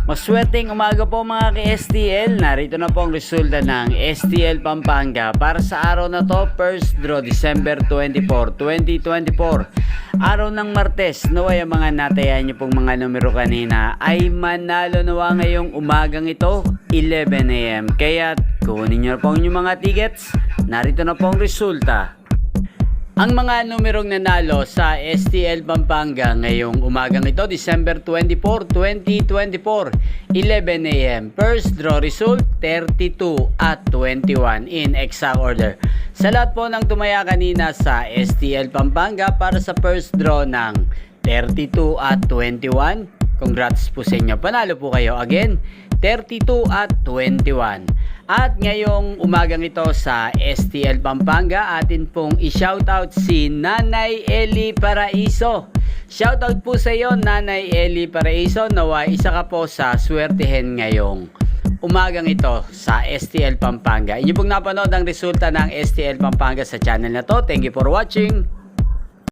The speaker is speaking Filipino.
Maswerteng umaga po mga ka-STL. Narito na po ang resulta ng STL Pampanga para sa araw na to, first draw December 24, 2024. Araw ng Martes. Naway ang mga natayan niyo pong mga numero kanina ay manalo nawa ngayong umagang ito, 11 AM. Kaya kunin niyo na po ang inyong mga tickets. Narito na po ang resulta. Ang mga numerong nanalo sa STL Pampanga ngayong umagang ito, December 24, 2024, 11 AM. First draw result, 32 at 21 in exact order. Sa lahat po ng tumaya kanina sa STL Pampanga para sa first draw ng 32 at 21, congrats po sa inyo. Panalo po kayo again, 32 at 21. At ngayong umagang ito sa STL Pampanga, atin pong i-shoutout si Nanay Eli Paraiso. Shoutout po sa iyo, Nanay Eli Paraiso. Nawa isa ka po sa swertihin ngayong umagang ito sa STL Pampanga. Inyo pong napanood ang resulta ng STL Pampanga sa channel na to. Thank you for watching.